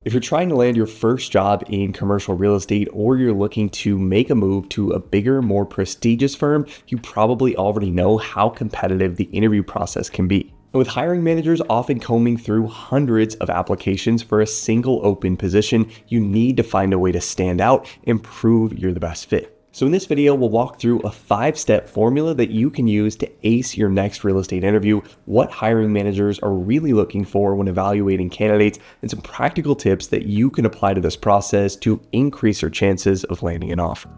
If you're trying to land your first job in commercial real estate or you're looking to make a move to a bigger, more prestigious firm, you probably already know how competitive the interview process can be. And with hiring managers often combing through hundreds of applications for a single open position, you need to find a way to stand out and prove you're the best fit. So in this video, we'll walk through a 5-step formula that you can use to ace your next real estate interview, what hiring managers are really looking for when evaluating candidates, and some practical tips that you can apply to this process to increase your chances of landing an offer.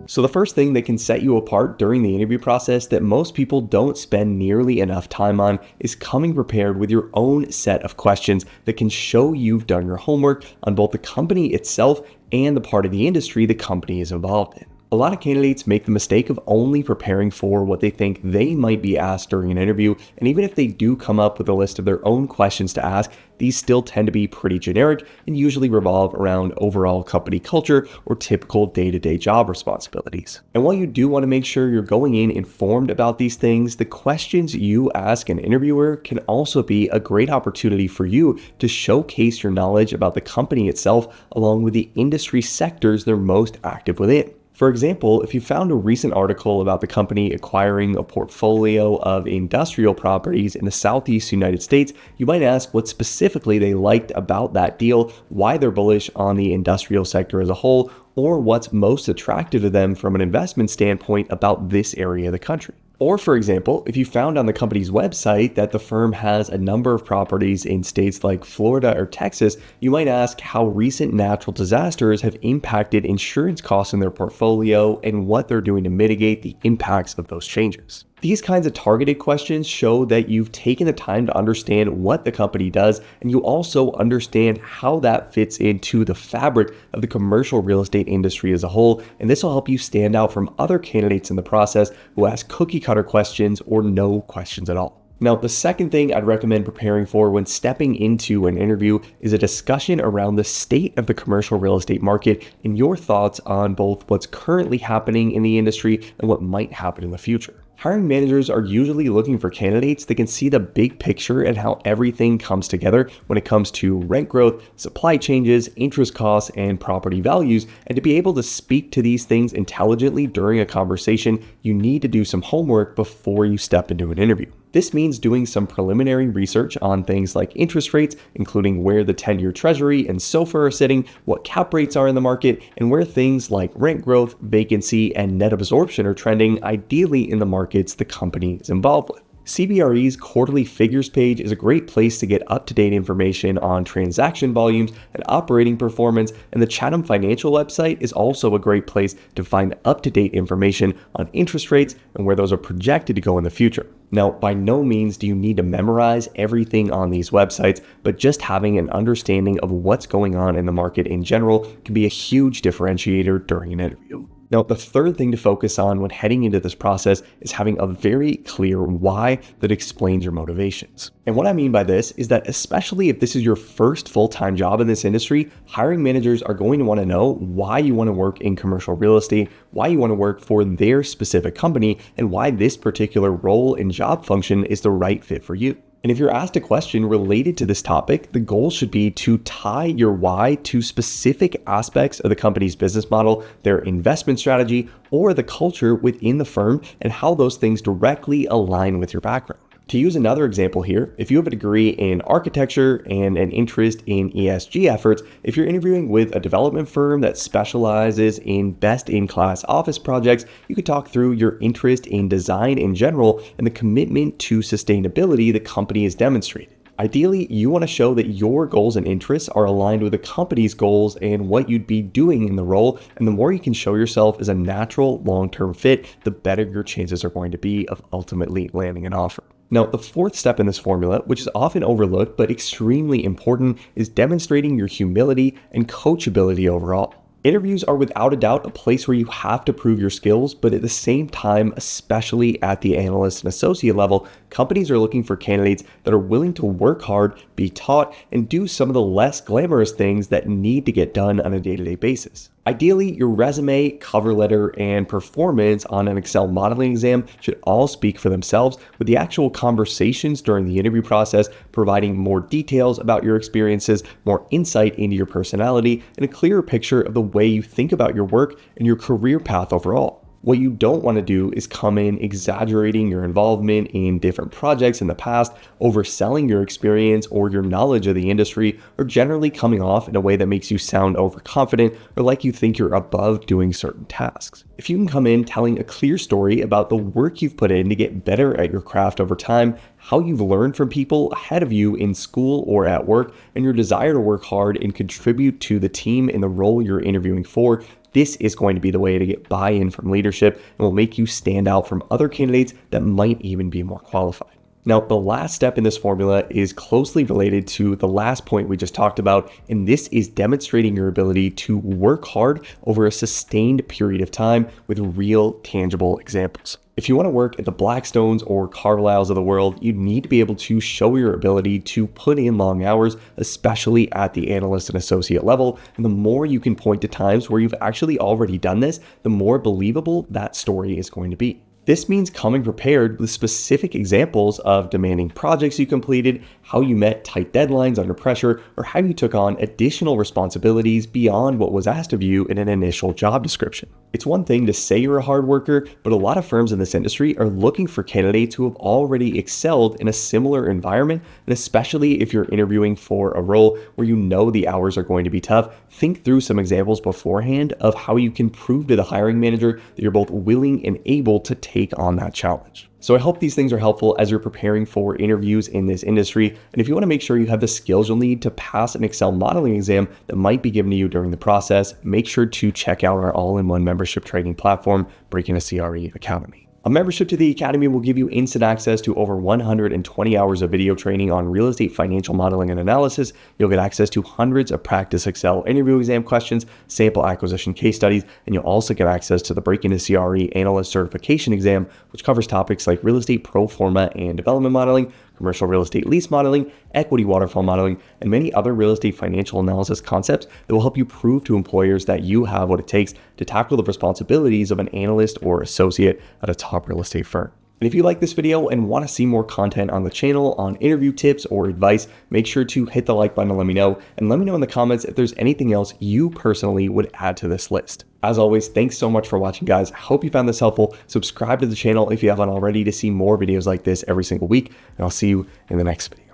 So the first thing that can set you apart during the interview process that most people don't spend nearly enough time on is coming prepared with your own set of questions that can show you've done your homework on both the company itself and the part of the industry the company is involved in. A lot of candidates make the mistake of only preparing for what they think they might be asked during an interview, and even if they do come up with a list of their own questions to ask, these still tend to be pretty generic and usually revolve around overall company culture or typical day-to-day job responsibilities. And while you do want to make sure you're going in informed about these things, the questions you ask an interviewer can also be a great opportunity for you to showcase your knowledge about the company itself along with the industry sectors they're most active within. For example, if you found a recent article about the company acquiring a portfolio of industrial properties in the Southeast United States, you might ask what specifically they liked about that deal, why they're bullish on the industrial sector as a whole, or what's most attractive to them from an investment standpoint about this area of the country. Or for example, if you found on the company's website that the firm has a number of properties in states like Florida or Texas, you might ask how recent natural disasters have impacted insurance costs in their portfolio and what they're doing to mitigate the impacts of those changes. These kinds of targeted questions show that you've taken the time to understand what the company does, and you also understand how that fits into the fabric of the commercial real estate industry as a whole, and this will help you stand out from other candidates in the process who ask cookie-cutter questions or no questions at all. Now, the second thing I'd recommend preparing for when stepping into an interview is a discussion around the state of the commercial real estate market and your thoughts on both what's currently happening in the industry and what might happen in the future. Hiring managers are usually looking for candidates that can see the big picture and how everything comes together when it comes to rent growth, supply changes, interest costs, and property values. And to be able to speak to these things intelligently during a conversation, you need to do some homework before you step into an interview. This means doing some preliminary research on things like interest rates, including where the 10-year treasury and SOFR are sitting, what cap rates are in the market, and where things like rent growth, vacancy, and net absorption are trending, ideally in the markets the company is involved with. CBRE's quarterly figures page is a great place to get up-to-date information on transaction volumes and operating performance, and the Chatham Financial website is also a great place to find up-to-date information on interest rates and where those are projected to go in the future. Now, by no means do you need to memorize everything on these websites, but just having an understanding of what's going on in the market in general can be a huge differentiator during an interview. Now, the third thing to focus on when heading into this process is having a very clear why that explains your motivations. And what I mean by this is that especially if this is your first full-time job in this industry, hiring managers are going to want to know why you want to work in commercial real estate, why you want to work for their specific company, and why this particular role and job function is the right fit for you. And if you're asked a question related to this topic, the goal should be to tie your why to specific aspects of the company's business model, their investment strategy, or the culture within the firm and how those things directly align with your background. To use another example here, if you have a degree in architecture and an interest in ESG efforts, if you're interviewing with a development firm that specializes in best-in-class office projects, you could talk through your interest in design in general and the commitment to sustainability the company has demonstrated. Ideally, you want to show that your goals and interests are aligned with the company's goals and what you'd be doing in the role, and the more you can show yourself as a natural long-term fit, the better your chances are going to be of ultimately landing an offer. Now, the fourth step in this formula, which is often overlooked but extremely important, is demonstrating your humility and coachability overall. Interviews are without a doubt a place where you have to prove your skills, but at the same time, especially at the analyst and associate level, companies are looking for candidates that are willing to work hard, be taught, and do some of the less glamorous things that need to get done on a day-to-day basis. Ideally, your resume, cover letter, and performance on an Excel modeling exam should all speak for themselves, with the actual conversations during the interview process providing more details about your experiences, more insight into your personality, and a clearer picture of the way you think about your work and your career path overall. What you don't want to do is come in exaggerating your involvement in different projects in the past, overselling your experience or your knowledge of the industry, or generally coming off in a way that makes you sound overconfident or like you think you're above doing certain tasks. If you can come in telling a clear story about the work you've put in to get better at your craft over time, how you've learned from people ahead of you in school or at work, and your desire to work hard and contribute to the team in the role you're interviewing for, this is going to be the way to get buy-in from leadership and will make you stand out from other candidates that might even be more qualified. Now, the last step in this formula is closely related to the last point we just talked about, and this is demonstrating your ability to work hard over a sustained period of time with real, tangible examples. If you want to work at the Blackstones or Carlyles of the world, you need to be able to show your ability to put in long hours, especially at the analyst and associate level. And the more you can point to times where you've actually already done this, the more believable that story is going to be. This means coming prepared with specific examples of demanding projects you completed, how you met tight deadlines under pressure, or how you took on additional responsibilities beyond what was asked of you in an initial job description. It's one thing to say you're a hard worker, but a lot of firms in this industry are looking for candidates who have already excelled in a similar environment, and especially if you're interviewing for a role where you know the hours are going to be tough, think through some examples beforehand of how you can prove to the hiring manager that you're both willing and able to take on that challenge. So I hope these things are helpful as you're preparing for interviews in this industry. And if you want to make sure you have the skills you'll need to pass an Excel modeling exam that might be given to you during the process, make sure to check out our all-in-one membership training platform, Breaking a CRE Academy. A membership to the Academy will give you instant access to over 120 hours of video training on real estate financial modeling and analysis. You'll get access to hundreds of practice Excel interview exam questions, sample acquisition case studies, and you'll also get access to the Breaking a CRE Analyst Certification exam, which covers topics like real estate pro forma and development modeling, commercial real estate lease modeling, equity waterfall modeling, and many other real estate financial analysis concepts that will help you prove to employers that you have what it takes to tackle the responsibilities of an analyst or associate at a top real estate firm. And if you like this video and want to see more content on the channel on interview tips or advice, make sure to hit the like button and let me know. And let me know in the comments if there's anything else you personally would add to this list. As always, thanks so much for watching, guys. I hope you found this helpful. Subscribe to the channel if you haven't already to see more videos like this every single week. And I'll see you in the next video.